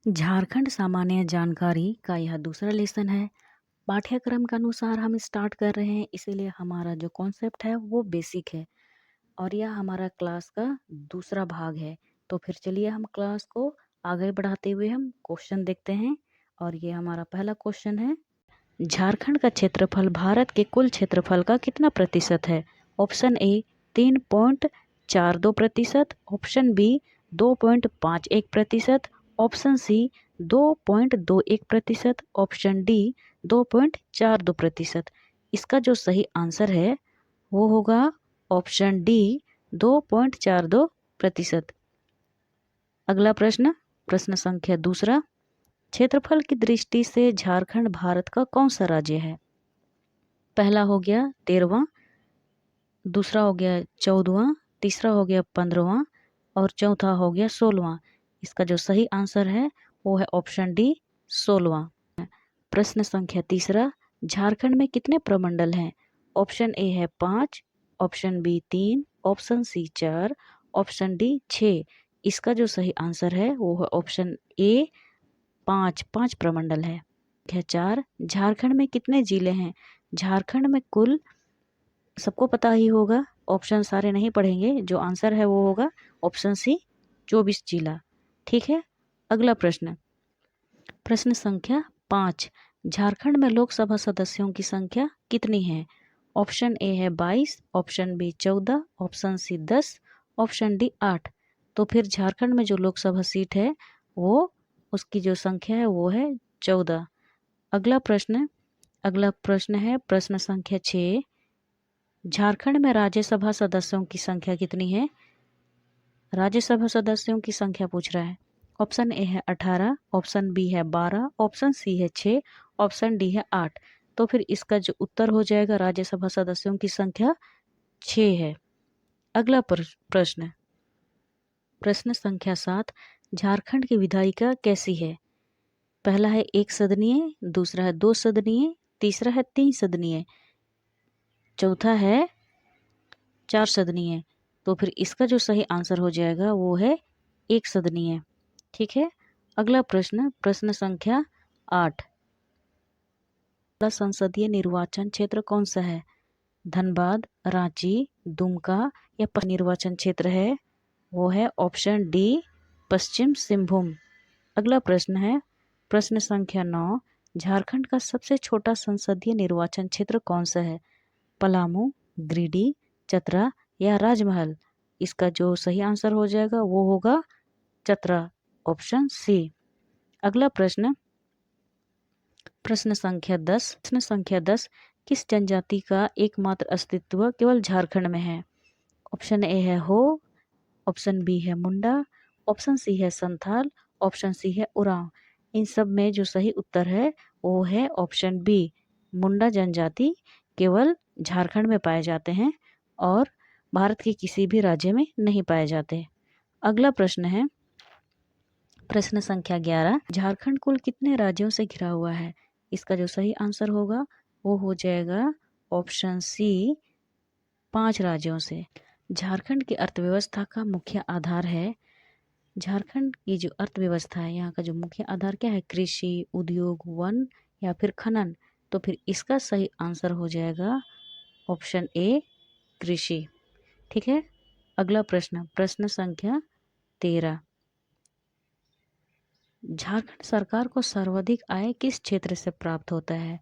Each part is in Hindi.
झारखंड सामान्य जानकारी का यह दूसरा लेसन है। पाठ्यक्रम के अनुसार हम स्टार्ट कर रहे हैं, इसीलिए हमारा जो कॉन्सेप्ट है वो बेसिक है और यह हमारा क्लास का दूसरा भाग है। तो फिर चलिए हम क्लास को आगे बढ़ाते हुए हम क्वेश्चन देखते हैं। और ये हमारा पहला क्वेश्चन है, झारखंड का क्षेत्रफल भारत के कुल क्षेत्रफल का कितना प्रतिशत है? Option A 3.42%, option B 2.51%, option C 2.21%, option D 2.42%। इसका जो सही आंसर है वो होगा ऑप्शन डी 2.42%। अगला प्रश्न, प्रश्न संख्या दूसरा, क्षेत्रफल की दृष्टि से झारखंड भारत का कौन सा राज्य है? पहला हो गया 13वां, दूसरा हो गया 14वां, तीसरा हो गया 15वां और चौथा हो गया 16वां। इसका जो सही आंसर है वो है ऑप्शन डी 16वां। प्रश्न संख्या तीसरा, झारखंड में कितने प्रमंडल हैं? ऑप्शन ए है 5, option B 3, option C 4, option D 6। इसका जो सही आंसर है वो है ऑप्शन ए 5 प्रमंडल है। 4, झारखंड में कितने जिले हैं? झारखंड में कुल, सबको पता ही होगा, ऑप्शन सारे नहीं पढ़ेंगे, जो आंसर है वो होगा ऑप्शन सी 24 जिला। ठीक है, अगला प्रश्न, प्रश्न संख्या 5, झारखंड में लोकसभा सदस्यों की संख्या कितनी है? ऑप्शन ए है 22, option B 14, option C 10, option D 8। तो फिर झारखंड में जो लोकसभा सीट है वो, उसकी जो संख्या है वो है 14। अगला प्रश्न है प्रश्न संख्या 6, झारखंड में राज्यसभा सदस्यों की संख्या कितनी है? राज्यसभा सदस्यों की संख्या पूछ रहा है। ऑप्शन ए है 18, ऑप्शन बी है 12, ऑप्शन सी है 6, ऑप्शन डी है 8। तो फिर इसका जो उत्तर हो जाएगा राज्यसभा सदस्यों की संख्या 6 है। अगला प्रश्न, प्रश्न संख्या 7, झारखंड की विधायिका कैसी है? पहला है 1 सदनीय, दूसरा है 2 सदनीय, तीसरा है 3 सदनीय, चौथा है 4 सदनीय। तो फिर इसका जो सही आंसर हो जाएगा वो है 1 सदनीय। ठीक है, अगला प्रश्न, प्रश्न संख्या 8, संसदीय निर्वाचन क्षेत्र कौन सा है? धनबाद, रांची, दुमका या निर्वाचन क्षेत्र है वो है ऑप्शन डी पश्चिम सिंहभूम। अगला प्रश्न है प्रश्न संख्या 9, झारखंड का सबसे छोटा संसदीय निर्वाचन क्षेत्र कौन सा है? पलामू, गिरिडीह, चतरा या राजमहल? इसका जो सही आंसर हो जाएगा वो होगा चतरा, ऑप्शन सी। अगला प्रश्न, प्रश्न संख्या 10, किस जनजाति का एकमात्र अस्तित्व केवल झारखंड में है? ऑप्शन ए है हो, ऑप्शन बी है मुंडा, ऑप्शन सी है संथाल, ऑप्शन सी है उरांव। इन सब में जो सही उत्तर है वो है ऑप्शन बी, मुंडा जनजाति केवल झारखंड में पाए जाते हैं और भारत के किसी भी राज्य में नहीं पाए जाते। अगला प्रश्न है प्रश्न संख्या 11, झारखंड कुल कितने राज्यों से घिरा हुआ है? इसका जो सही आंसर होगा वो हो जाएगा ऑप्शन सी 5 राज्यों से। झारखंड की अर्थव्यवस्था का मुख्य आधार है, झारखंड की जो अर्थव्यवस्था है यहाँ का जो मुख्य आधार क्या है? कृषि, उद्योग, वन या फिर खनन। तो फिर इसका सही आंसर हो जाएगा ऑप्शन ए कृषि। ठीक है, अगला प्रश्न, प्रश्न संख्या 13, झारखंड सरकार को सर्वाधिक आय किस क्षेत्र से प्राप्त होता है?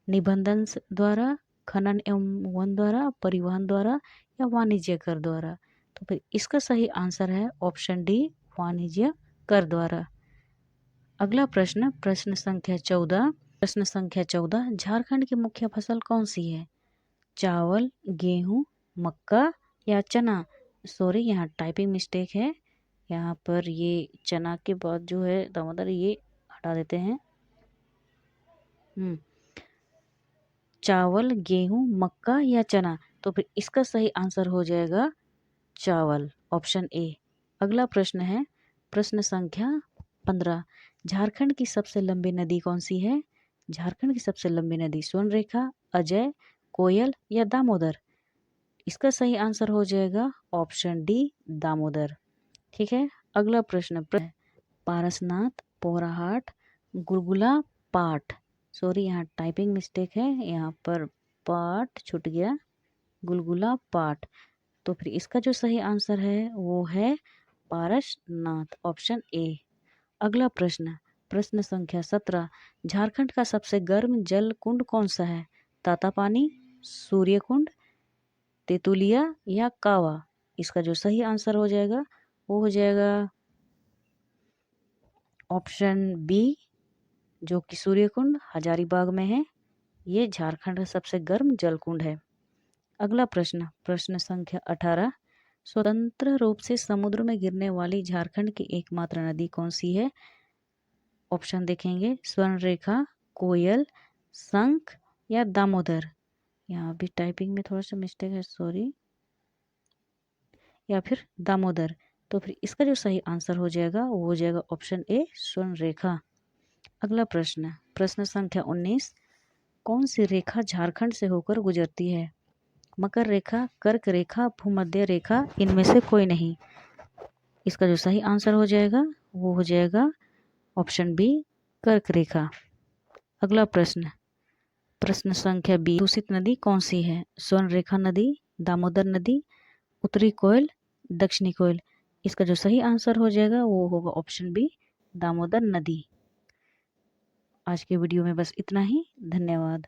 निबंधन द्वारा, खनन एवं वन द्वारा, परिवहन द्वारा या वाणिज्य कर द्वारा? तो फिर इसका सही आंसर है ऑप्शन डी वाणिज्य कर द्वारा। अगला प्रश्न, प्रश्न संख्या 14, झारखंड की मुख्य फसल कौन सी है? चावल, गेहूं, मक्का या चना? सॉरी, यहाँ टाइपिंग मिस्टेक है, यहाँ पर ये चना के बाद जो है दामोदर ये हटा देते हैं। चावल, गेहूं, मक्का या चना? तो फिर इसका सही आंसर हो जाएगा चावल, ऑप्शन ए। अगला प्रश्न है प्रश्न संख्या 15, झारखंड की सबसे लंबी नदी कौन सी है? झारखंड की सबसे लंबी नदी स्वर्णरेखा, अजय, कोयल या दामोदर? इसका सही आंसर हो जाएगा ऑप्शन डी दामोदर। ठीक है, अगला प्रश्न, पारसनाथ, पोराहाट, गुलगुला पाट। सॉरी, यहाँ टाइपिंग मिस्टेक है, यहाँ पर पाट छूट गया, गुलगुला पाट। तो फिर इसका जो सही आंसर है वो है पारसनाथ, ऑप्शन ए। अगला प्रश्न, प्रश्न संख्या 17, झारखंड का सबसे गर्म जल कुंड कौन सा है? तातापानी, सूर्य कुंड, तेतुलिया या कावा? इसका जो सही आंसर हो जाएगा वो हो जाएगा ऑप्शन बी, जो कि सूर्य कुंड हजारीबाग में है। ये झारखंड का सबसे गर्म जल कुंड है। अगला प्रश्न, प्रश्न संख्या 18, स्वतंत्र रूप से समुद्र में गिरने वाली झारखंड की एकमात्र नदी कौन सी है? ऑप्शन देखेंगे, स्वर्णरेखा, कोयल, शंख या दामोदर। यहाँ भी टाइपिंग में थोड़ा सा मिस्टेक है, सॉरी, या फिर दामोदर। तो फिर इसका जो सही आंसर हो जाएगा वो हो जाएगा ऑप्शन ए, स्वर्णरेखा। अगला प्रश्न, प्रश्न संख्या 19, कौन सी रेखा झारखंड से होकर गुजरती है? मकर रेखा, कर्क रेखा, भूमध्य रेखा, इनमें से कोई नहीं। इसका जो सही आंसर हो जाएगा वो हो जाएगा ऑप्शन बी, कर्क रेखा। अगला प्रश्न, प्रश्न संख्या 20, दूषित नदी कौन सी है? स्वर्णरेखा नदी, दामोदर नदी, उत्तरी कोयल, दक्षिणी कोयल। इसका जो सही आंसर हो जाएगा वो होगा ऑप्शन बी, दामोदर नदी। आज के वीडियो में बस इतना ही। धन्यवाद।